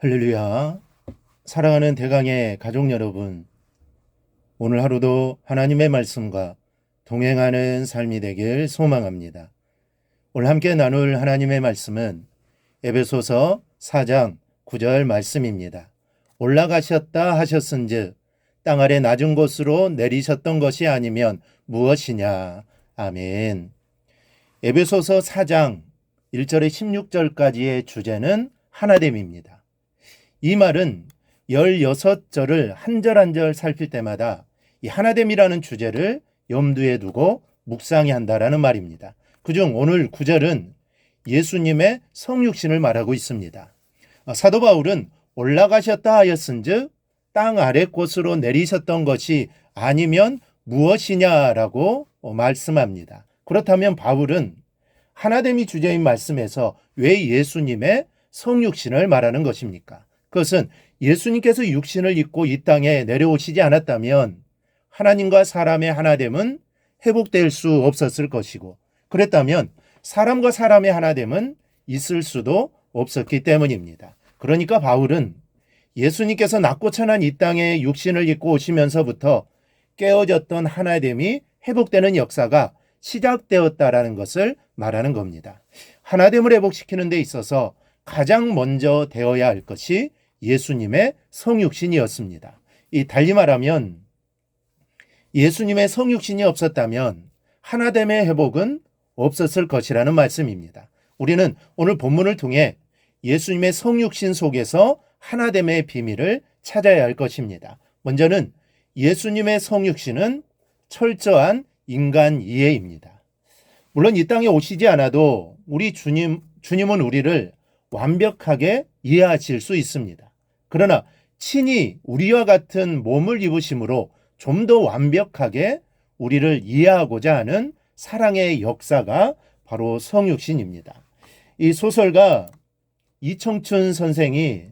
할렐루야. 사랑하는 대강의 가족 여러분, 오늘 하루도 하나님의 말씀과 동행하는 삶이 되길 소망합니다. 오늘 함께 나눌 하나님의 말씀은 에베소서 4장 9절 말씀입니다. 올라가셨다 하셨은즉 땅 아래 낮은 곳으로 내리셨던 것이 아니면 무엇이냐. 아멘. 에베소서 4장 1절에 16절까지의 주제는 하나됨입니다. 이 말은 16절을 한 절 한 절 살필 때마다 이 하나됨이라는 주제를 염두에 두고 묵상해야 한다라는 말입니다. 그중 오늘 9절은 예수님의 성육신을 말하고 있습니다. 사도 바울은 올라가셨다 하였은즉 땅 아래 곳으로 내리셨던 것이 아니면 무엇이냐라고 말씀합니다. 그렇다면 바울은 하나됨이 주제인 말씀에서 왜 예수님의 성육신을 말하는 것입니까? 그것은 예수님께서 육신을 입고 이 땅에 내려오시지 않았다면 하나님과 사람의 하나됨은 회복될 수 없었을 것이고, 그랬다면 사람과 사람의 하나됨은 있을 수도 없었기 때문입니다. 그러니까 바울은 예수님께서 낮고 천한 이 땅에 육신을 입고 오시면서부터 깨어졌던 하나됨이 회복되는 역사가 시작되었다라는 것을 말하는 겁니다. 하나됨을 회복시키는 데 있어서 가장 먼저 되어야 할 것이 예수님의 성육신이었습니다. 달리 말하면 예수님의 성육신이 없었다면 하나됨의 회복은 없었을 것이라는 말씀입니다. 우리는 오늘 본문을 통해 예수님의 성육신 속에서 하나됨의 비밀을 찾아야 할 것입니다. 먼저는 예수님의 성육신은 철저한 인간 이해입니다. 물론 이 땅에 오시지 않아도 우리 주님은 우리를 완벽하게 이해하실 수 있습니다. 그러나 친히 우리와 같은 몸을 입으심으로 좀 더 완벽하게 우리를 이해하고자 하는 사랑의 역사가 바로 성육신입니다. 이 소설가 이청춘 선생이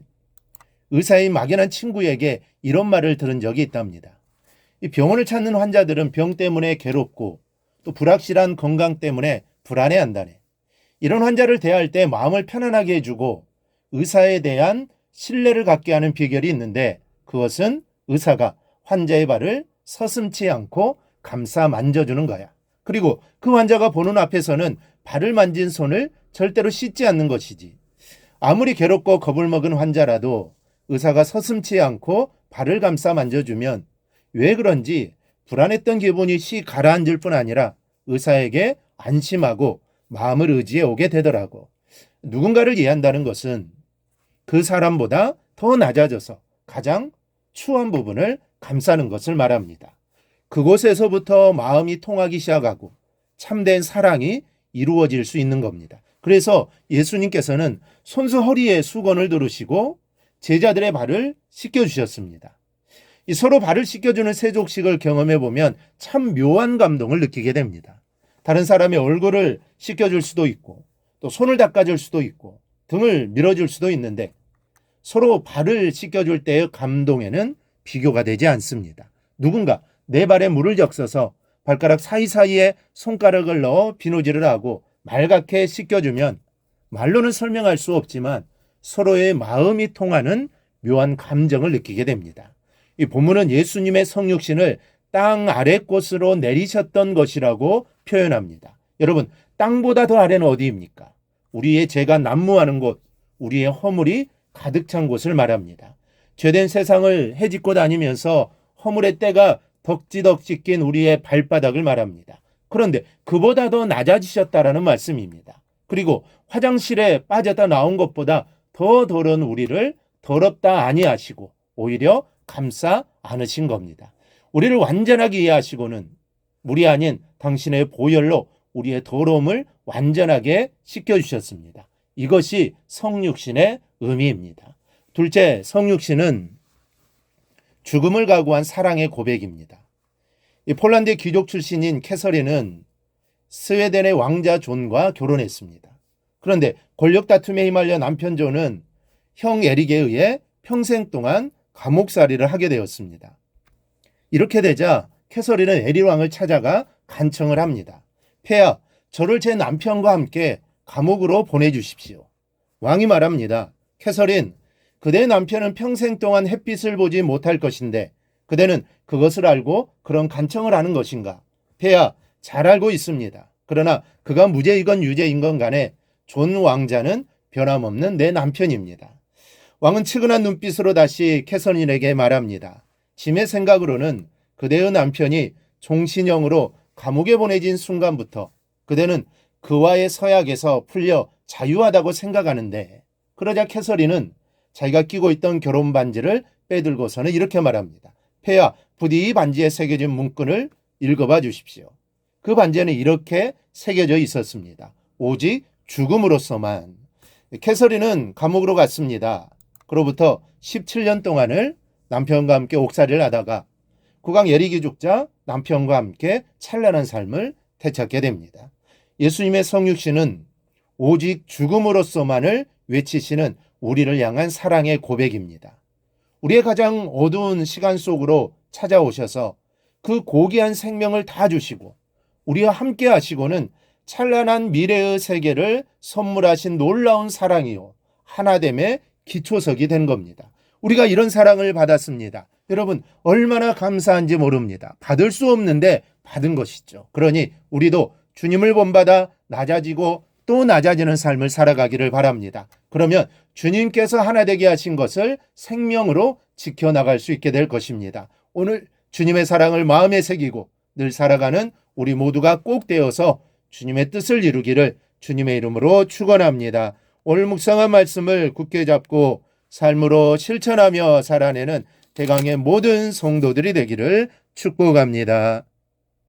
의사인 막연한 친구에게 이런 말을 들은 적이 있답니다. 이 병원을 찾는 환자들은 병 때문에 괴롭고 또 불확실한 건강 때문에 불안해한다네. 이런 환자를 대할 때 마음을 편안하게 해주고 의사에 대한 신뢰를 갖게 하는 비결이 있는데, 그것은 의사가 환자의 발을 서슴지 않고 감싸 만져주는 거야. 그리고 그 환자가 보는 앞에서는 발을 만진 손을 절대로 씻지 않는 것이지. 아무리 괴롭고 겁을 먹은 환자라도 의사가 서슴지 않고 발을 감싸 만져주면 왜 그런지 불안했던 기분이 씩 가라앉을 뿐 아니라 의사에게 안심하고 마음을 의지해 오게 되더라고. 누군가를 이해한다는 것은 그 사람보다 더 낮아져서 가장 추한 부분을 감싸는 것을 말합니다. 그곳에서부터 마음이 통하기 시작하고 참된 사랑이 이루어질 수 있는 겁니다. 그래서 예수님께서는 손수 허리에 수건을 두르시고 제자들의 발을 씻겨주셨습니다. 서로 발을 씻겨주는 세족식을 경험해보면 참 묘한 감동을 느끼게 됩니다. 다른 사람의 얼굴을 씻겨줄 수도 있고 또 손을 닦아줄 수도 있고 등을 밀어줄 수도 있는데 서로 발을 씻겨줄 때의 감동에는 비교가 되지 않습니다. 누군가 내 발에 물을 적셔서 발가락 사이사이에 손가락을 넣어 비누질을 하고 맑게 씻겨주면 말로는 설명할 수 없지만 서로의 마음이 통하는 묘한 감정을 느끼게 됩니다. 이 본문은 예수님의 성육신을 땅 아래 곳으로 내리셨던 것이라고 표현합니다. 여러분, 땅보다 더 아래는 어디입니까? 우리의 죄가 난무하는 곳, 우리의 허물이 가득 찬 곳을 말합니다. 죄된 세상을 헤집고 다니면서 허물의 때가 덕지덕 찢긴 우리의 발바닥을 말합니다. 그런데 그보다 더 낮아지셨다라는 말씀입니다. 그리고 화장실에 빠졌다 나온 것보다 더 더러운 우리를 더럽다 아니하시고 오히려 감싸 안으신 겁니다. 우리를 완전하게 이해하시고는 물이 아닌 당신의 보혈로 우리의 더러움을 완전하게 씻겨주셨습니다. 이것이 성육신의 의미입니다. 둘째, 성육신은 죽음을 각오한 사랑의 고백입니다. 이 폴란드 귀족 출신인 캐서린은 스웨덴의 왕자 존과 결혼했습니다. 그런데 권력 다툼에 휘말려 남편 존은 형 에릭에 의해 평생 동안 감옥살이를 하게 되었습니다. 이렇게 되자 캐서린은 에릭 왕을 찾아가 간청을 합니다. 폐하, 저를 제 남편과 함께 감옥으로 보내주십시오. 왕이 말합니다. 캐서린, 그대의 남편은 평생 동안 햇빛을 보지 못할 것인데 그대는 그것을 알고 그런 간청을 하는 것인가? 폐하, 잘 알고 있습니다. 그러나 그가 무죄이건 유죄인건 간에 존 왕자는 변함없는 내 남편입니다. 왕은 측은한 눈빛으로 다시 캐서린에게 말합니다. 짐의 생각으로는 그대의 남편이 종신형으로 감옥에 보내진 순간부터 그대는 그와의 서약에서 풀려 자유하다고 생각하는데, 그러자 캐서린은 자기가 끼고 있던 결혼 반지를 빼들고서는 이렇게 말합니다. 폐하, 부디 이 반지에 새겨진 문구를 읽어봐 주십시오. 그 반지에는 이렇게 새겨져 있었습니다. 오직 죽음으로서만. 캐서린은 감옥으로 갔습니다. 그로부터 17년 동안을 남편과 함께 옥살이를 하다가 국왕 예리기 죽자 남편과 함께 찬란한 삶을 되찾게 됩니다. 예수님의 성육신은 오직 죽음으로서만을 외치시는 우리를 향한 사랑의 고백입니다. 우리의 가장 어두운 시간 속으로 찾아오셔서 그 고귀한 생명을 다 주시고 우리와 함께 하시고는 찬란한 미래의 세계를 선물하신 놀라운 사랑이요, 하나됨의 기초석이 된 겁니다. 우리가 이런 사랑을 받았습니다. 여러분, 얼마나 감사한지 모릅니다. 받을 수 없는데 받은 것이죠. 그러니 우리도 주님을 본받아 낮아지고 또 낮아지는 삶을 살아가기를 바랍니다. 그러면 주님께서 하나 되게 하신 것을 생명으로 지켜나갈 수 있게 될 것입니다. 오늘 주님의 사랑을 마음에 새기고 늘 살아가는 우리 모두가 꼭 되어서 주님의 뜻을 이루기를 주님의 이름으로 축원합니다. 오늘 묵상한 말씀을 굳게 잡고 삶으로 실천하며 살아내는 대강의 모든 성도들이 되기를 축복합니다.